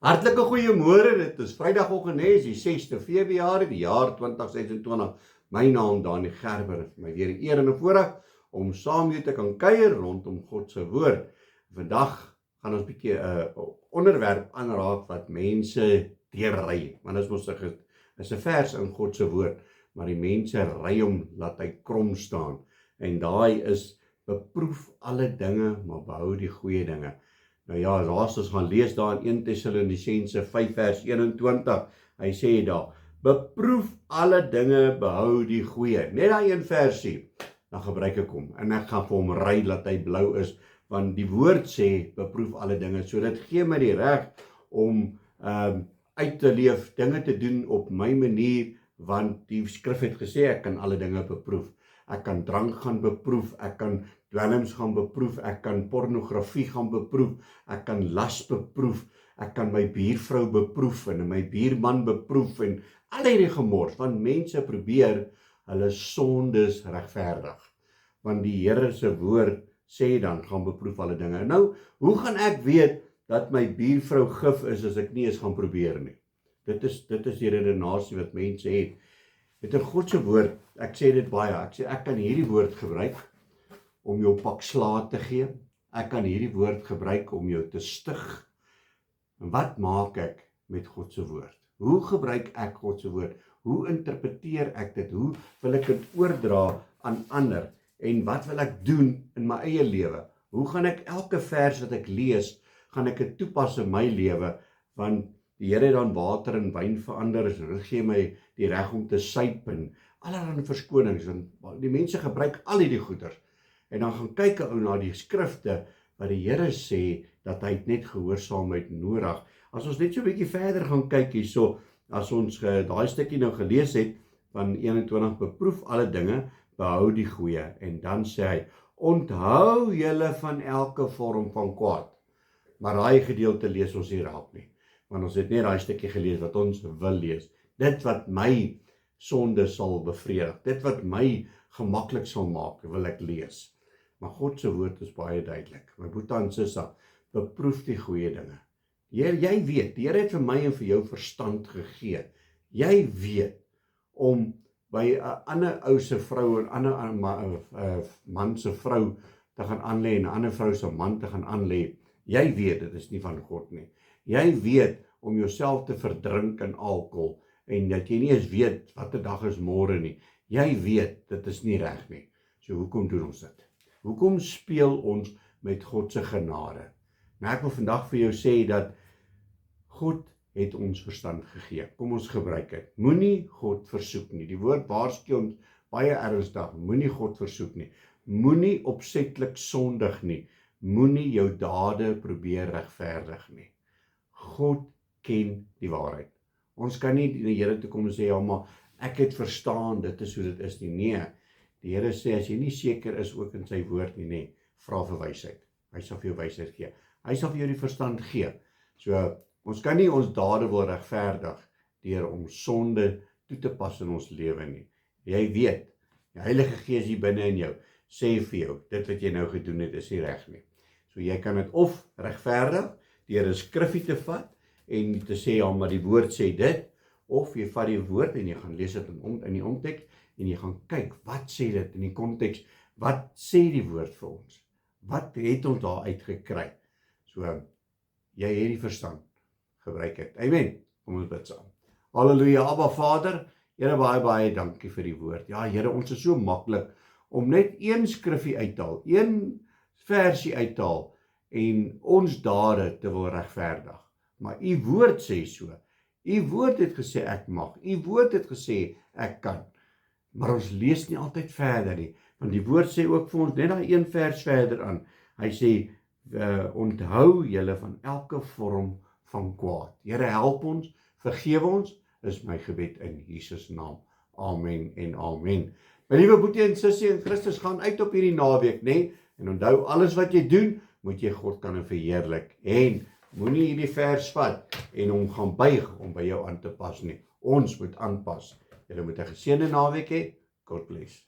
Hartlike goeiemôre, dit is Vrydagoggend, is die 6de Februarie, die jaar 2026. My naam Dani Gerber, vir my weer 'n eer en 'n voorreg om saam met jou te kan kuier rondom God se woord. Vandag gaan ons 'n bietjie 'n onderwerp aanraak wat mense deurry. Want dit is 'n vers in God se woord, maar die mense ry hom laat hy krom staan. En daai is: beproef alle dinge, maar behou die goeie dinge. Nou ja, laas ons gaan lees daar in 1 Tessalonisense 5 vers 21. Hy sê daar: beproef alle dinge, behou die goeie. Net daai een versie, dan gebruik ek hom. En ek gaan vir hom ry dat hy blou is, want die woord sê, beproef alle dinge. So dit gee my die reg om uit te leef, dinge te doen op my manier, want die skrif het gesê, ek kan alle dinge beproef. Ek kan drank gaan beproef, ek kan dwelms gaan beproef, ek kan pornografie gaan beproef, ek kan las beproef, ek kan my buurvrou beproef en my buurman beproef en al hierdie gemors, want mense probeer hulle sondes regverdig. Want die Here se woord sê dan, gaan beproef alle dinge. Nou, hoe gaan ek weet dat my buurvrou gif is as ek nie eens gaan probeer nie? Dit is die redenasie wat mense het. Met 'n God se woord, ek sê dit baie, ek kan hierdie woord gebruik om jou pak slaag te gee. Ek kan hierdie woord gebruik om jou te stig. En wat maak ek met God se woord? Hoe gebruik ek God se woord? Hoe interpreteer ek dit? Hoe wil ek dit oordra aan ander? En wat wil ek doen in my eie lewe? Hoe gaan ek elke vers wat ek lees, gaan ek dit toepas in my lewe? Want die Here het dan water in wyn verander, so dit gee my die reg om te suip en allerlei verskonings. En die mense gebruik al hierdie goeders. En dan gaan kyk 'n ou na die skrifte wat die Here sê dat hy net gehoorsaamheid nodig. As ons net so 'n bietjie verder gaan kyk hierso, as ons daai stukkie nou gelees het van 21, beproef alle dinge, behou die goeie. En dan sê hy, onthou julle van elke vorm van kwaad. Maar daai gedeelte lees ons nie raak nie, want ons het net daai stukkie gelees wat ons wil lees. Dit wat my sonde sal bevredig, dit wat my gemaklik sal maak, wil ek lees. Maar God se woord is baie duidelik. My boetie en sissa, beproef die goeie dinge. Jy weet, die Here het vir my en vir jou verstand gegee. Jy weet om by 'n ander ou se vrou en 'n ander man se vrou te gaan aanlê en 'n ander vrou se man te gaan aanlê. Jy weet dit is nie van God nie. Jy weet om jouself te verdrink in alkohol en dat jy nie eens weet watter dag is môre nie. Jy weet dit is nie reg nie. So hoekom doen ons dit? Hoekom speel ons met God se genade? Nou ek wil vandag vir jou sê dat God het ons verstand gegee. Kom ons gebruik dit. Moenie God versoek nie. Die woord waarsku ons baie ernstig. Moenie God versoek nie. Moenie opsetlik sondig nie. Moenie jou dade probeer regverdig nie. God ken die waarheid. Ons kan nie die Here toe kom en sê, ja, maar ek het verstaan, dit is hoe dit is nie. Nee, die Here sê, as jy nie seker is ook in sy woord nie, nee, vra vir wysheid. Hy sal vir jou wysheid gee. Hy sal vir jou die verstand gee. So, ons kan nie ons dade wil regverdig deur om sonde toe te pas in ons lewe nie. Jy weet, die Heilige Gees hier binne in jou sê vir jou, dit wat jy nou gedoen het is nie reg nie. So jy kan dit of regverdig deur 'n skrifgie te vat en te sê, ja, maar die woord sê dit, of jy vat die woord en jy gaan lees dit in die konteks en jy gaan kyk, wat sê dit in die konteks? Wat sê die woord vir ons? Wat het ons daar uitgekry? So, jy het die verstand. Gebruik dit. Amen. Kom ons bid saam. Halleluja, Abba Vader, Here, baie dankie vir die woord. Ja, Here, ons is so maklik om net een skrifgie uit te haal, een versie uit te haal en ons dade te wil regverdig. Maar u woord sê so. U woord het gesê ek mag. U woord het gesê ek kan. Maar ons lees nie altyd verder nie, want die woord sê ook vir ons net daai een vers verder aan. Hy sê, onthou julle van elke vorm van kwaad. Here, help ons, vergewe ons, is my gebed in Jesus naam. Amen en amen. My liewe boetie en sussie in Christus, gaan uit op hierdie naweek, né? En onthou, alles wat jy doen, moet jy God kan verheerlik. En moenie hierdie vers vat en hom gaan buig om by jou aan te pas nie. Ons moet aanpas. Julle moet 'n geseënde naweek hê. God bless.